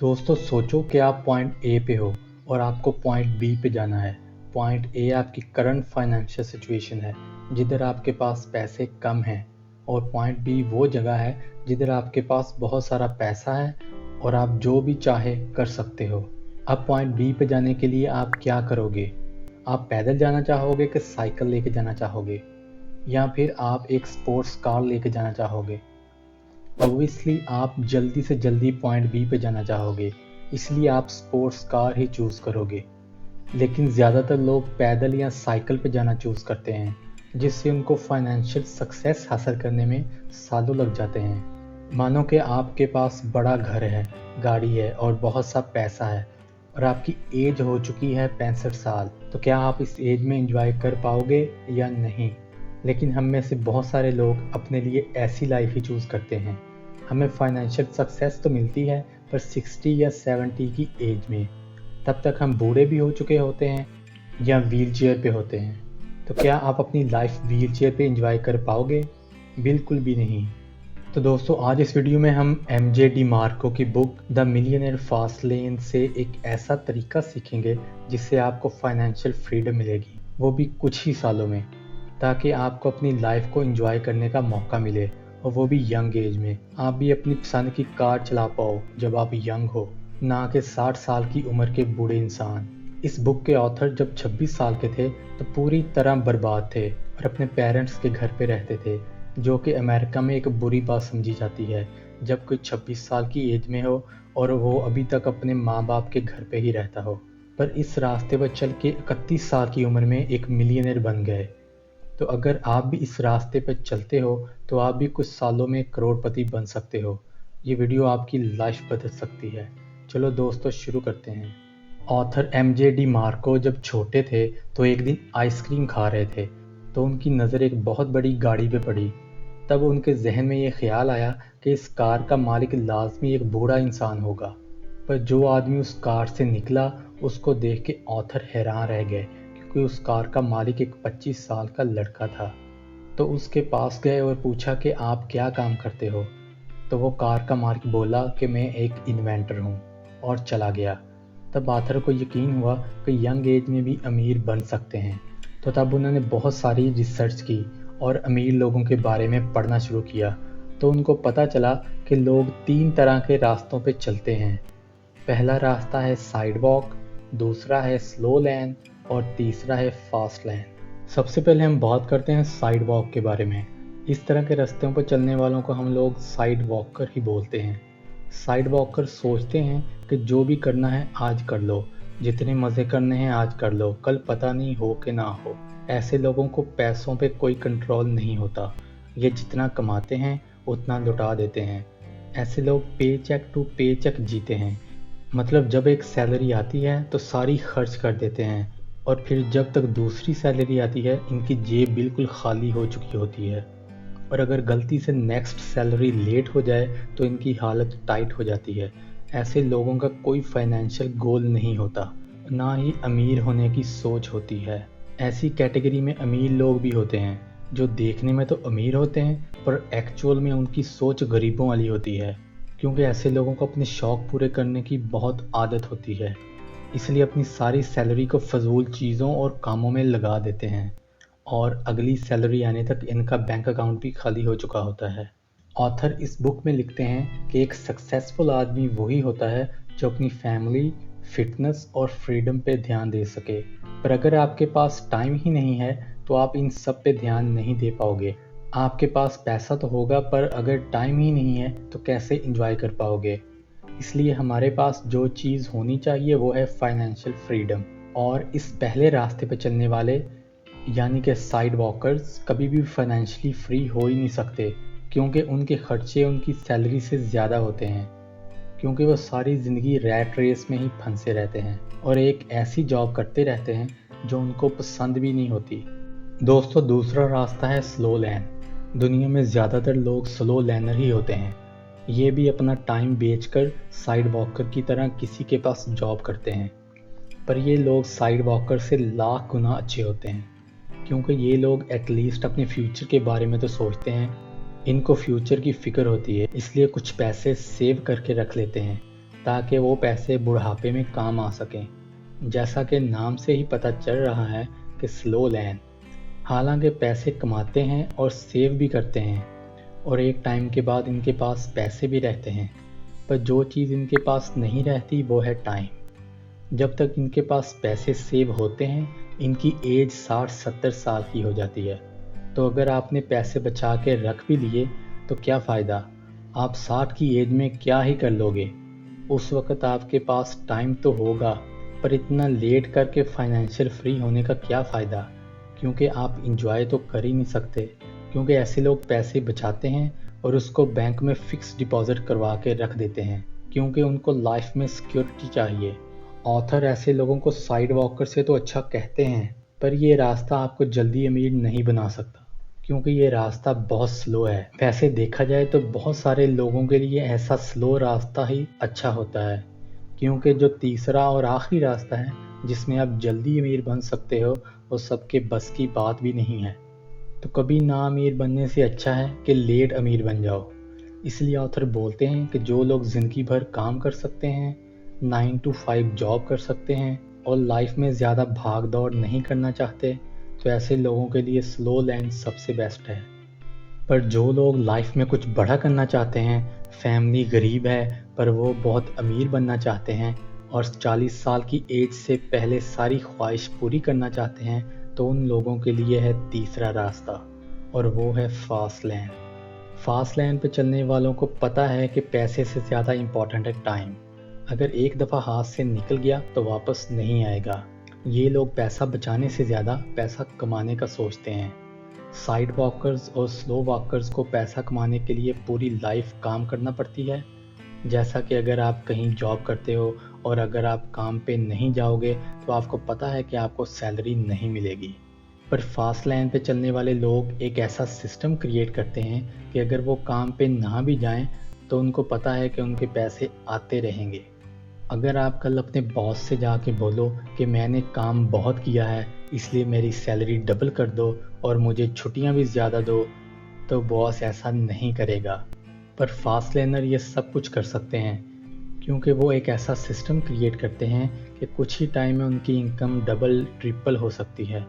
दोस्तों सोचो कि आप पॉइंट ए पे हो और आपको पॉइंट बी पे जाना है। पॉइंट ए आपकी करंट फाइनेंशियल सिचुएशन है जिधर आपके पास पैसे कम हैं, और पॉइंट बी वो जगह है जिधर आपके पास बहुत सारा पैसा है और आप जो भी चाहे कर सकते हो। अब पॉइंट बी पे जाने के लिए आप क्या करोगे? आप पैदल जाना चाहोगे कि साइकिल लेके जाना चाहोगे, या फिर आप एक स्पोर्ट्स कार लेके जाना चाहोगे? ऑब्वियसली आप जल्दी से जल्दी पॉइंट बी पे जाना चाहोगे, इसलिए आप स्पोर्ट्स कार ही चूज़ करोगे। लेकिन ज़्यादातर लोग पैदल या साइकिल पे जाना चूज़ करते हैं, जिससे उनको फाइनेंशियल सक्सेस हासिल करने में सालों लग जाते हैं। मानो कि आपके पास बड़ा घर है, गाड़ी है और बहुत सा पैसा है, और आपकी एज हो चुकी है 65 साल, तो क्या आप इस एज में एंजॉय कर पाओगे या नहीं? लेकिन हम में से बहुत सारे लोग अपने लिए ऐसी लाइफ ही चूज़ करते हैं। हमें फाइनेंशियल सक्सेस तो मिलती है, पर 60 या 70 की एज में। तब तक हम बूढ़े भी हो चुके होते हैं या व्हील चेयर पे होते हैं। तो क्या आप अपनी लाइफ व्हील चेयर पे एंजॉय कर पाओगे? बिल्कुल भी नहीं। तो दोस्तों आज इस वीडियो में हम एमजे डी मार्को की book the millionaire fast lane से एक ऐसा तरीका सीखेंगे जिससे आपको फाइनेंशियल फ्रीडम मिलेगी, वो भी कुछ ही सालों में, ताकि आपको अपनी लाइफ को एंजॉय करने का मौका मिले, और वो भी यंग एज में। आप भी अपनी पसंद की कार चला पाओ जब आप यंग हो, ना कि 60 साल की उम्र के बूढ़े इंसान। इस बुक के ऑथर जब 26 साल के थे तो पूरी तरह बर्बाद थे और अपने पेरेंट्स के घर पे रहते थे, जो कि अमेरिका में एक बुरी बात समझी जाती है जब कोई 26 साल की एज में हो और वो अभी तक अपने माँ बाप के घर पे ही रहता हो। पर इस रास्ते पर चल के 31 साल की उम्र में एक मिलियनेयर बन गए। तो अगर आप भी इस रास्ते पर चलते हो तो आप भी कुछ सालों में करोड़पति बन सकते हो। ये वीडियो आपकी लाइफ बदल सकती है। चलो दोस्तों शुरू करते हैं। ऑथर एमजे डी मार्को जब छोटे थे तो एक दिन आइसक्रीम खा रहे थे, तो उनकी नज़र एक बहुत बड़ी गाड़ी पे पड़ी। तब उनके जहन में ये ख्याल आया कि इस कार का मालिक लाजमी एक बूढ़ा इंसान होगा। पर जो आदमी उस कार से निकला उसको देख के ऑथर हैरान रह गए, क्योंकि उस कार का मालिक एक 25 साल का लड़का था। तो उसके पास गए और पूछा कि आप क्या काम करते हो? तो वो कार का मालिक बोला कि मैं एक इन्वेंटर हूँ, और चला गया। तब आथर को यकीन हुआ कि यंग एज में भी अमीर बन सकते हैं। तो तब उन्होंने बहुत सारी रिसर्च की और अमीर लोगों के बारे में पढ़ना शुरू किया। तो उनको पता चला कि लोग 3 तरह के रास्तों पे चलते हैं। पहला रास्ता है साइड वॉक, दूसरा है स्लो लेन और तीसरा है फास्ट लेन। सबसे पहले हम बात करते हैं साइड वॉक के बारे में। इस तरह के रास्तों पर चलने वालों को हम लोग साइड वॉकर ही बोलते हैं। साइड वॉकर सोचते हैं कि जो भी करना है आज कर लो, जितने मज़े करने हैं आज कर लो, कल पता नहीं हो कि ना हो। ऐसे लोगों को पैसों पे कोई कंट्रोल नहीं होता, ये जितना कमाते हैं उतना लुटा देते हैं। ऐसे लोग पे चेक टू पे चेक जीते हैं, मतलब जब एक सैलरी आती है तो सारी खर्च कर देते हैं, और फिर जब तक दूसरी सैलरी आती है इनकी जेब बिल्कुल खाली हो चुकी होती है। और अगर गलती से नेक्स्ट सैलरी लेट हो जाए तो इनकी हालत टाइट हो जाती है। ऐसे लोगों का कोई फाइनेंशियल गोल नहीं होता, ना ही अमीर होने की सोच होती है। ऐसी कैटेगरी में अमीर लोग भी होते हैं जो देखने में तो अमीर होते हैं, पर एक्चुअल में उनकी सोच गरीबों वाली होती है, क्योंकि ऐसे लोगों को अपने शौक़ पूरे करने की बहुत आदत होती है, इसलिए अपनी सारी सैलरी को फजूल चीज़ों और कामों में लगा देते हैं, और अगली सैलरी आने तक इनका बैंक अकाउंट भी खाली हो चुका होता है। ऑथर इस बुक में लिखते हैं कि एक सक्सेसफुल आदमी वही होता है जो अपनी फैमिली, फिटनेस और फ्रीडम पे ध्यान दे सके। पर अगर आपके पास टाइम ही नहीं है तो आप इन सब पे ध्यान नहीं दे पाओगे। आपके पास पैसा तो होगा, पर अगर टाइम ही नहीं है तो कैसे एंजॉय कर पाओगे? इसलिए हमारे पास जो चीज़ होनी चाहिए वो है फाइनेंशियल फ्रीडम। और इस पहले रास्ते पर चलने वाले यानी कि साइड वॉकर्स कभी भी फाइनेंशियली फ्री हो ही नहीं सकते, क्योंकि उनके खर्चे उनकी सैलरी से ज़्यादा होते हैं, क्योंकि वो सारी ज़िंदगी रैट रेस में ही फंसे रहते हैं और एक ऐसी जॉब करते रहते हैं जो उनको पसंद भी नहीं होती। दोस्तों दूसरा रास्ता है स्लो लेन। दुनिया में ज़्यादातर लोग स्लो लेनर ही होते हैं। ये भी अपना टाइम बेचकर साइड वॉकर की तरह किसी के पास जॉब करते हैं, पर ये लोग साइड वॉकर से लाख गुना अच्छे होते हैं, क्योंकि ये लोग एटलीस्ट अपने फ्यूचर के बारे में तो सोचते हैं। इनको फ्यूचर की फ़िक्र होती है, इसलिए कुछ पैसे सेव करके रख लेते हैं, ताकि वो पैसे बुढ़ापे में काम आ सकें। जैसा कि नाम से ही पता चल रहा है कि स्लो लैंड, हालांकि पैसे कमाते हैं और सेव भी करते हैं और एक टाइम के बाद इनके पास पैसे भी रहते हैं, पर जो चीज़ इनके पास नहीं रहती वो है टाइम। जब तक इनके पास पैसे सेव होते हैं इनकी एज 60-70 साल की हो जाती है। तो अगर आपने पैसे बचा के रख भी लिए तो क्या फ़ायदा, आप 60 की एज में क्या ही कर लोगे। उस वक़्त आपके पास टाइम तो होगा, पर इतना लेट करके फाइनेंशियल फ्री होने का क्या फ़ायदा, क्योंकि आप इंजॉय तो कर ही नहीं सकते। क्योंकि ऐसे लोग पैसे बचाते हैं और उसको बैंक में फ़िक्स डिपॉज़िट करवा के रख देते हैं, क्योंकि उनको लाइफ में सिक्योरिटी चाहिए। ऑथर ऐसे लोगों को साइड वॉकर से तो अच्छा कहते हैं, पर ये रास्ता आपको जल्दी अमीर नहीं बना सकता, क्योंकि ये रास्ता बहुत स्लो है। वैसे देखा जाए तो बहुत सारे लोगों के लिए ऐसा स्लो रास्ता ही अच्छा होता है, क्योंकि जो तीसरा और आखिरी रास्ता है जिसमें आप जल्दी अमीर बन सकते हो वो सबके बस की बात भी नहीं है। तो कभी ना अमीर बनने से अच्छा है कि लेट अमीर बन जाओ। इसलिए ऑथर बोलते हैं कि जो लोग ज़िंदगी भर काम कर सकते हैं, 9 to 5 जॉब कर सकते हैं और लाइफ में ज़्यादा भाग दौड़ नहीं करना चाहते, तो ऐसे लोगों के लिए स्लो लैंड सबसे बेस्ट है। पर जो लोग लाइफ में कुछ बड़ा करना चाहते हैं, फैमिली गरीब है पर वो बहुत अमीर बनना चाहते हैं और 40 साल की एज से पहले सारी ख्वाहिश पूरी करना चाहते हैं, तो उन लोगों के लिए है तीसरा रास्ता, और वो है फास्ट लैंड। फास्ट लैंड पे चलने वालों को पता है कि पैसे से ज़्यादा इम्पॉर्टेंट है टाइम। अगर एक दफ़ा हाथ से निकल गया तो वापस नहीं आएगा। ये लोग पैसा बचाने से ज़्यादा पैसा कमाने का सोचते हैं। साइड वॉकर्स और स्लो वॉकर्स को पैसा कमाने के लिए पूरी लाइफ काम करना पड़ती है। जैसा कि अगर आप कहीं जॉब करते हो और अगर आप काम पे नहीं जाओगे तो आपको पता है कि आपको सैलरी नहीं मिलेगी। पर फास्ट लाइन पे चलने वाले लोग एक ऐसा सिस्टम क्रिएट करते हैं कि अगर वो काम पे ना भी जाएं तो उनको पता है कि उनके पैसे आते रहेंगे। अगर आप कल अपने बॉस से जाके बोलो कि मैंने काम बहुत किया है इसलिए मेरी सैलरी डबल कर दो और मुझे छुट्टियां भी ज़्यादा दो, तो बॉस ऐसा नहीं करेगा। पर फास्ट लर्नर ये सब कुछ कर सकते हैं, क्योंकि वो एक ऐसा सिस्टम क्रिएट करते हैं कि कुछ ही टाइम में उनकी इनकम डबल ट्रिपल हो सकती है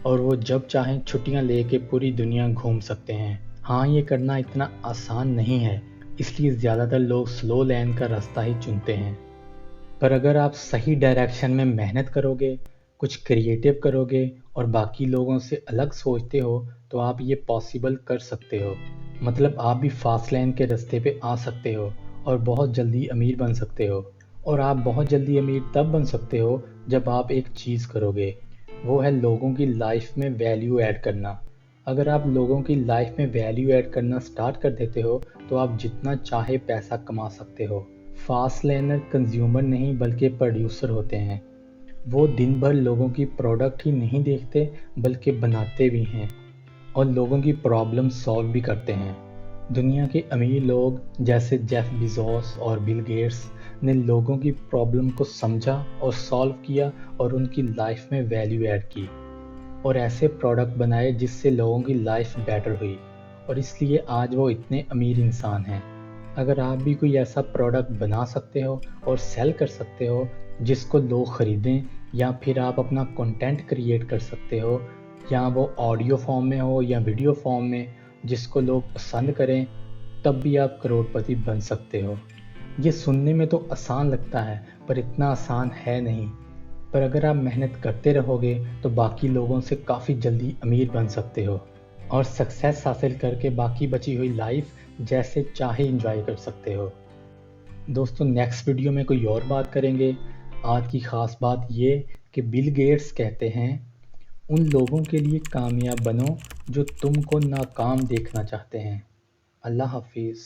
और वो जब चाहें छुट्टियां लेके पूरी दुनिया घूम सकते हैं। हाँ, ये करना इतना आसान नहीं है, इसलिए ज़्यादातर लोग स्लो लैंड का रास्ता ही चुनते हैं। पर अगर आप सही डायरेक्शन में मेहनत करोगे, कुछ क्रिएटिव करोगे और बाकी लोगों से अलग सोचते हो तो आप ये पॉसिबल कर सकते हो। मतलब आप भी फास्ट लाइन के रास्ते पे आ सकते हो और बहुत जल्दी अमीर बन सकते हो। और आप बहुत जल्दी अमीर तब बन सकते हो जब आप एक चीज़ करोगे, वो है लोगों की लाइफ में वैल्यू ऐड करना। अगर आप लोगों की लाइफ में वैल्यू ऐड करना स्टार्ट कर देते हो तो आप जितना चाहे पैसा कमा सकते हो। फास्ट लर्नर कंज्यूमर नहीं बल्कि प्रोड्यूसर होते हैं। वो दिन भर लोगों की प्रोडक्ट ही नहीं देखते बल्कि बनाते भी हैं और लोगों की प्रॉब्लम सॉल्व भी करते हैं। दुनिया के अमीर लोग जैसे जेफ बेजोस और बिल गेट्स ने लोगों की प्रॉब्लम को समझा और सॉल्व किया और उनकी लाइफ में वैल्यू ऐड की और ऐसे प्रोडक्ट बनाए जिससे लोगों की लाइफ बेटर हुई, और इसलिए आज वो इतने अमीर इंसान हैं। अगर आप भी कोई ऐसा प्रोडक्ट बना सकते हो और सेल कर सकते हो जिसको लोग ख़रीदें, या फिर आप अपना कंटेंट क्रिएट कर सकते हो, या वो ऑडियो फॉर्म में हो या वीडियो फॉर्म में, जिसको लोग पसंद करें, तब भी आप करोड़पति बन सकते हो। ये सुनने में तो आसान लगता है पर इतना आसान है नहीं। पर अगर आप मेहनत करते रहोगे तो बाकी लोगों से काफ़ी जल्दी अमीर बन सकते हो और सक्सेस हासिल करके बाकी बची हुई लाइफ जैसे चाहे एंजॉय कर सकते हो। दोस्तों, नेक्स्ट वीडियो में कोई और बात करेंगे। आज की ख़ास बात ये कि बिल गेट्स कहते हैं, उन लोगों के लिए कामयाब बनो जो तुमको नाकाम देखना चाहते हैं। अल्लाह हाफिज़।